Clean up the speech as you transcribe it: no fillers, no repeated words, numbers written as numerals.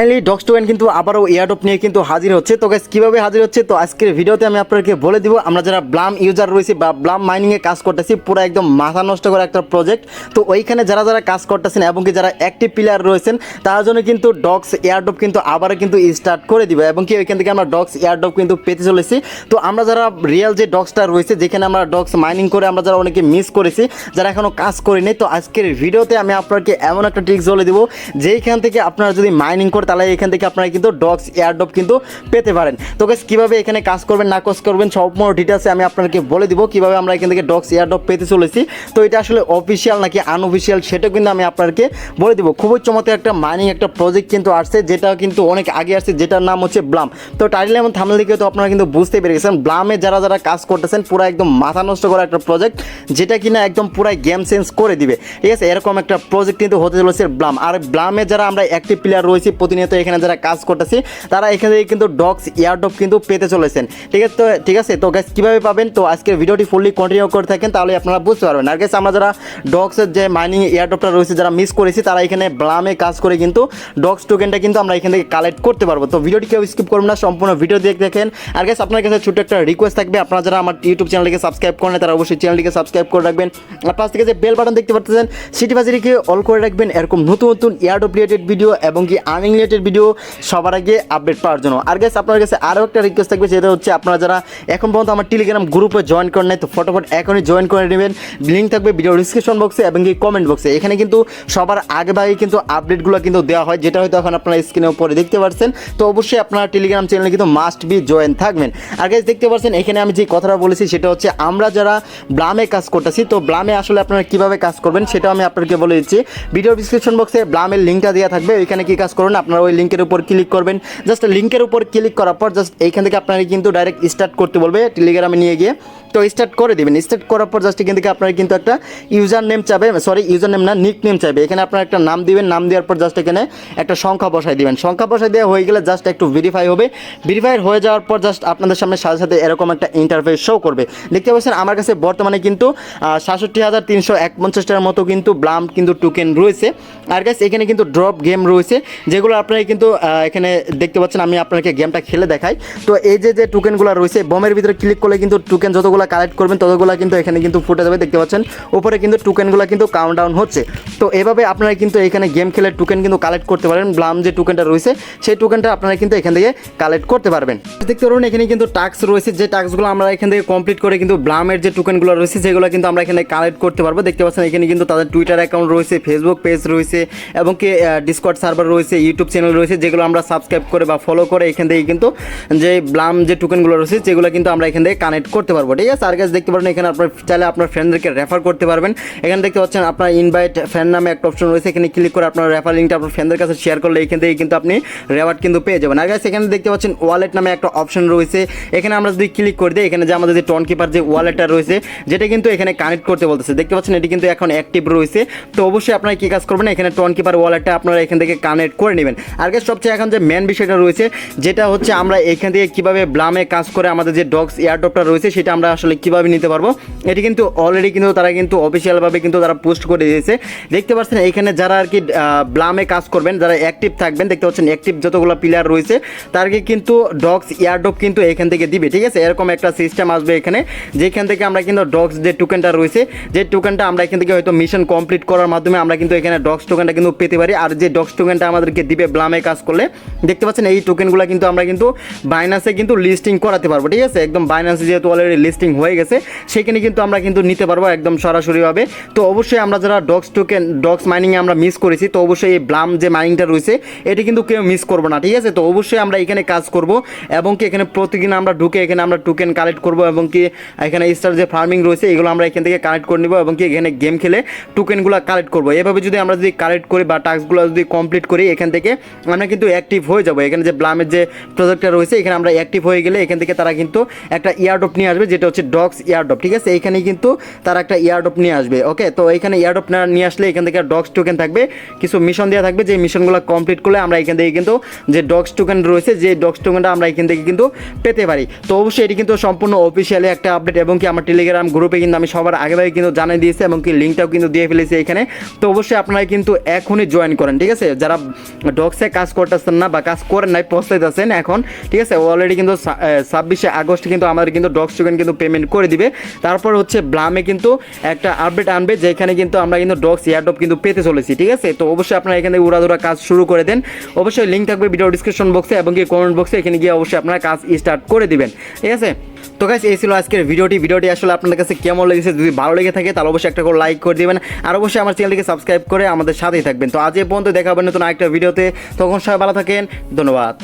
Finally docs token কিন্তু আবারও airdrop নিয়ে কিন্তু হাজির হচ্ছে। তো গাইস কিভাবে হাজির হচ্ছে তো আজকের ভিডিওতে আমি আপনাদেরকে বলে দিব। আমরা যারা ব্লাম ইউজার রয়েছে বা ব্লাম মাইনিংয়ে কাজ করতেছি, পুরো একদম মাথা নষ্ট করা একটা প্রজেক্ট। তো ওইখানে যারা যারা কাজ করতেছেন এবং কি যারা অ্যাক্টিভ প্লেয়ার রয়েছেন তার জন্য কিন্তু ডক্স এয়ারড্রপ কিন্তু আবারও কিন্তু স্টার্ট করে দিবে এবং কি ওইখান থেকে আমরা ডক্স এয়ারড্রপ কিন্তু পেতে চলেছি। তো আমরা যারা রিয়েল যে ডক্সটা রয়েছে, যেখানে আমরা ডক্স মাইনিং করে আমরা যারা অনেকে মিস করেছি, যারা এখনও কাজ করিনি, তো আজকের ভিডিওতে আমি আপনাকে এমন একটা ট্রিক্স বলে দিব যেইখান থেকে আপনারা যদি মাইনিং করে তাহলে এখান থেকে আপনারা কিন্তু ডক্স এয়ারড্রপ কিন্তু পেতে পারেন। তো গাইস কীভাবে এখানে কাজ করবেন না কাজ করবেন সম্পূর্ণ ডিটেলসে আমি আপনাকে বলে দিব কীভাবে আমরা এখান থেকে ডক্স এয়ারড্রপ পেতে চলেছি। তো এটা আসলে অফিসিয়াল নাকি আনঅফিসিয়াল সেটা কিন্তু আমি আপনাকে বলে দিব। খুবই চমৎকার একটা মাইনিং একটা প্রজেক্ট কিন্তু আসছে, যেটা কিন্তু অনেক আগে আসছে, যেটার নাম হচ্ছে ব্লাম। তো টাইটেল এবং থাম্বনেল দেখে তো আপনারা কিন্তু বুঝতে পেরে গেছেন ব্লামে যারা যারা কাজ করতেছেন পুরো একদম মাথা নষ্ট করা একটা প্রজেক্ট, যেটা কিনা একদম পুরাই গেম চেঞ্জ করে দিবে। ঠিক আছে, এরকম একটা প্রজেক্ট কিন্তু হতে চলেছে ব্লাম। আর ব্লামে যারা আমরা অ্যাক্টিভ প্লেয়ার রয়েছি প্রতিনিয়ত এখানে যারা কাজ করতেছি, তারা এখানে কিন্তু ডক্স এয়ারড্রপ কিন্তু পেতে চলেছেন। ঠিক আছে তো গাইস কীভাবে পাবেন তো আজকের ভিডিওটি ফুললি কন্টিনিউ করে থাকেন তাহলে আপনারা বুঝতে পারবেন। আর গাইস আমরা যারা ডক্সের যে মাইনিং এয়ারড্রপটা রয়েছে যারা মিস করেছি, তারা এখানে ব্লামে কাজ করে কিন্তু ডক্স টোকেনটা কিন্তু আমরা এখান থেকে কালেক্ট করতে পারবো। তো ভিডিওটি কেউ স্কিপ করবেন না, সম্পূর্ণ ভিডিও দেখেন। আর গাইস আপনার কাছে ছোট একটা রিকোয়েস্ট থাকবে, আপনারা যারা আমার ইউটিউব চ্যানেলটিকে সাবস্ক্রাইব করেন তারা অবশ্যই চ্যানেলটিকে সাবস্ক্রাইব করে রাখবেন। আর পাশ থেকে যে বেল বাটন দেখতে পাচ্ছেন সিটি বাজারিকে অল করে রাখবেন, এরকম নতুন নতুন এয়ারড্রপ রিলেটেড ভিডিও এবং কি আর্নিং রিলেটেড ভিডিও সবার আগে আপডেট পাওয়ার জন্য। আর গাইস আপনার কাছে আরও একটা রিকোয়েস্ট থাকবে, সেটা হচ্ছে আপনারা যারা এখন পর্যন্ত আমার টেলিগ্রাম গ্রুপে জয়েন করেন নাই তো ফটোফট এখনই জয়েন করে নেবেন। লিঙ্ক থাকবে ভিডিও ডিসক্রিপশন বক্সে এবং কি কমেন্ট বক্সে। এখানে কিন্তু সবার আগে ভাগে কিন্তু আপডেটগুলো কিন্তু দেওয়া হয়, যেটা হয়তো এখন আপনারা স্ক্রিনের উপরে দেখতে পাচ্ছেন। তো অবশ্যই আপনারা টেলিগ্রাম চ্যানেলে কিন্তু মাস্ট বি জয়েন থাকবেন। আর গাইস দেখতে পাচ্ছেন এখানে আমি যে কথাটা বলেছি সেটা হচ্ছে আমরা যারা ব্লামে কাজ করতেছি, তো ব্লামে আসলে আপনারা কীভাবে কাজ করবেন সেটা আমি আপনাকে বলে দিচ্ছি। ভিডিও ডিসক্রিপশন বক্সে ব্লামের লিঙ্কটা দেওয়া থাকবে, ওইখানে কী কাজ করুন আপনারা ওই লিঙ্কের উপর ক্লিক করবেন। জাস্ট লিঙ্কের উপর ক্লিক করার পর জাস্ট এইখান থেকে আপনারা কিন্তু ডাইরেক্ট স্টার্ট করতে বলবে টেলিগ্রামে নিয়ে গিয়ে। তো স্টার্ট করে দেবেন। স্টার্ট করার পর জাস্ট এখান থেকে আপনারা কিন্তু একটা ইউজার নেম চাবে, ইউজার নেম না নিক নেম চাইবে। এখানে আপনারা একটা নাম দিবেন, নাম দেওয়ার পর জাস্ট এখানে একটা সংখ্যা বসাই দিবেন। সংখ্যা বসাই দেওয়া হয়ে গেলে জাস্ট একটু ভেরিফাই হবে। ভেরিফাই হয়ে যাওয়ার পর জাস্ট আপনাদের সামনে সাথে সাথে এরকম একটা ইন্টারফেস শো করবে। দেখতে পাচ্ছেন আমার কাছে বর্তমানে কিন্তু 67,351টার মতো কিন্তু ব্লাম কিন্তু টোকেন রয়েছে। আর গাইস এখানে কিন্তু ড্রপ গেম রয়েছে, যেগুলো আপনারা কিন্তু এখানে দেখতে পাচ্ছেন। আমি আপনাকে গেমটা খেলে দেখাই। তো এই যে টোকেনগুলো রয়েছে, বমের ভিতরে ক্লিক করলে কিন্তু টোকেন যতগুলো কালেক্ট করবেন ততগুলো কিন্তু এখানে কিন্তু ফুটে যাবে। দেখতে পাচ্ছেন উপরে কিন্তু টোকেনগুলো কিন্তু কাউন্টডাউন হচ্ছে। তো এভাবে আপনারা কিন্তু এখানে গেম খেলে টোকেন কিন্তু কালেক্ট করতে পারেন। ব্লাম যে টোকেনটা রয়েছে সেই টোকেনটা আপনারা কিন্তু এখান থেকে কালেক্ট করতে পারবেন। দেখতে পারবেন এখানে কিন্তু টাস্ক রয়েছে, যে টাস্কগুলো আমরা এখান থেকে কমপ্লিট করে কিন্তু ব্লামের যে টোকেনগুলো রয়েছে সেগুলো কিন্তু আমরা এখানে কালেক্ট করতে পারবো। দেখতে পাচ্ছেন এখানে কিন্তু তাদের টুইটার অ্যাকাউন্ট রয়েছে, ফেসবুক পেজ রয়েছে এবং কি ডিসকর্ড সার্ভার রয়েছে, ইউটিউব চ্যানেল রয়েছে, যেগুলো আমরা সাবস্ক্রাইব করে বা ফলো করে এখান থেকে কিন্তু যে ব্লাম যে টোকেনগুলো রয়েছে সেগুলো কিন্তু আমরা এখান থেকে কানেক্ট করতে পারবো। ঠিক আছে, আর গাইস দেখতে পারেন এখানে আপনার চাইলে আপনার ফ্রেন্ডদেরকে রেফার করতে পারবেন। এখানে দেখতে পাচ্ছেন আপনার ইনভাইট ফ্রেন্ড নামে একটা অপশন রয়েছে, এখানে ক্লিক করে আপনার রেফার লিঙ্কটা আপনার ফ্রেন্ডদের কাছে শেয়ার করলে এখান থেকে কিন্তু আপনি রেওয়ার্ড কিন্তু পেয়ে যাবেন। আর গাইস এখানে দেখতে পাচ্ছেন ওয়ালেট নামে একটা অপশন রয়েছে, এখানে আমরা যদি ক্লিক করে দিই এখানে যে আমাদের যে টন কিপার যে ওয়ালেটটা রয়েছে যেটা কিন্তু এখানে কানেক্ট করতে বলতেছে। দেখতে পাচ্ছেন এটি কিন্তু এখন অ্যাক্টিভ রয়েছে। তো অবশ্যই আপনারা কী কাজ করবেন, এখানে টন কিপার ওয়ালেটটা আপনারা এখান থেকে কানেক্ট করে নেবেন। আর গাইস সবচেয়ে এখন যে মেন বিষয়টা রয়েছে যেটা হচ্ছে আমরা এখান থেকে কীভাবে ব্লামে কাজ করে আমাদের যে ডক্স এয়ারড্রপটা রয়েছে সেটা আমরা আসলে কীভাবে নিতে পারবো, এটি কিন্তু অলরেডি কিন্তু তারা কিন্তু অফিসিয়ালভাবে কিন্তু তারা পোস্ট করে দিয়েছে। দেখতে পাচ্ছেন এইখানে যারা আর কি ব্লামে কাজ করবেন, যারা অ্যাক্টিভ থাকবেন, দেখতে পাচ্ছেন অ্যাক্টিভ যতগুলো প্লেয়ার রয়েছে তাদেরকে কিন্তু ডক্স এয়ারড্রপ কিন্তু এখান থেকে দিবে। ঠিক আছে, এরকম একটা সিস্টেম আসবে এখানে, যেখান থেকে আমরা কিন্তু ডক্স যে টোকেনটা রয়েছে যে টোকেনটা আমরা এখান থেকে হয়তো মিশন কমপ্লিট করার মাধ্যমে আমরা কিন্তু এখানে ডক্স টোকেনটা কিন্তু পেতে পারি। আর যে ডক্স টোকেনটা আমাদেরকে দিবে ব্লামে কাজ করলে, দেখতে পাচ্ছেন এই টোকেনগুলো কিন্তু আমরা কিন্তু বাইন্যান্সে কিন্তু লিস্টিং করাতে পারবো। ঠিক আছে, একদম বাইন্যান্সে যেহেতু অলরেডি লিস্টিং হয়ে গেছে সেখানে কিন্তু আমরা কিন্তু নিতে পারবো একদম সরাসরিভাবে। তো অবশ্যই আমরা যারা ডক্স মাইনিংয়ে আমরা মিস করেছি, তো অবশ্যই এই ব্লাম যে মাইনিংটা রয়েছে এটি কিন্তু কেউ মিস করবো না। ঠিক আছে, তো অবশ্যই আমরা এখানে কাজ করব এবং কি এখানে প্রতিদিন আমরা ঢুকে এখানে আমরা টোকেন কালেক্ট করবো এবং কি এখানে স্টার যে ফার্মিং রয়েছে এগুলো আমরা এখান থেকে কালেক্ট করে নেবো এবং কি এখানে গেম খেলে টোকেনগুলো কালেক্ট করবো। এভাবে যদি আমরা যদি কালেক্ট করি বা টাস্কগুলো যদি কমপ্লিট করি এখান থেকে আমরা কিন্তু অ্যাক্টিভ হয়ে যাবো। এখানে যে ব্লামের যে প্রজেক্টটা রয়েছে এখানে আমরা অ্যাক্টিভ হয়ে গেলে এখান থেকে তারা কিন্তু একটা এয়ারড্রপ নিয়ে আসবে, যেটা হচ্ছে হচ্ছে ডগস ইয়ারড্রপ, ঠিক আছে। এইখানে কিন্তু তারা একটা ইয়ারড্রপ নিয়ে আসবে। ওকে, তো এইখানে ইয়ারড্রপ নিয়ে আসলে এখান থেকে ডগস টোকেন থাকবে, কিছু মিশন দেওয়া থাকবে, যে মিশনগুলো কমপ্লিট করলে আমরা এখান থেকে কিন্তু যে ডগস টোকেন রয়েছে, যে ডগস টোকেনটা আমরা এখান থেকে কিন্তু পেতে পারি। তো অবশ্যই এটি কিন্তু সম্পূর্ণ অফিসিয়ালি একটা আপডেট, এবং কি আমার টেলিগ্রাম গ্রুপে কিন্তু আমি সবার আগে কিন্তু জানিয়ে দিয়েছি, এবং কি লিঙ্কটাও কিন্তু দিয়ে ফেলেছি এখানে। তো অবশ্যই আপনারা কিন্তু এখনই জয়েন করেন, ঠিক আছে। যারা ডগসে কাজ করতেছেন না বা কাজ করেন নাই, পস্তাইতেছেন এখন, ঠিক আছে, অলরেডি কিন্তু 26শে আগস্ট কিন্তু আমাদের কিন্তু ডগস টোকেন কিন্তু পেমেন্ট করে দিবে। তারপর হচ্ছে ব্লামে কিন্তু একটা আপডেট আনবে, যেখানে কিন্তু আমরা কিন্তু ডগস এয়ারড্রপ কিন্তু পেতে চলেছি, ঠিক আছে। তো অবশ্যই আপনারা এখানে উড়াধুরা কাজ শুরু করে দেন। অবশ্যই লিঙ্ক থাকবে ভিডিও ডিসক্রিপশন বক্সে এবং কি কমেন্ট বক্সে, এখানে গিয়ে অবশ্যই আপনারা কাজ স্টার্ট করে দিবেন, ঠিক আছে। তো গাইস, এই ছিল আজকের ভিডিওটি আসলে আপনাদের কাছে কেমন লেগেছে, যদি ভালো লেগে থাকে তাহলে অবশ্যই একটা করে লাইক করে দিবেন, আর অবশ্যই আমার চ্যানেলটিকে সাবস্ক্রাইব করে আমাদের সাথেই থাকবেন। তো আজ এই পর্যন্ত দেখা হবে নতুন আরেকটা ভিডিওতে, তখন সবাই ভালো থাকেন, ধন্যবাদ।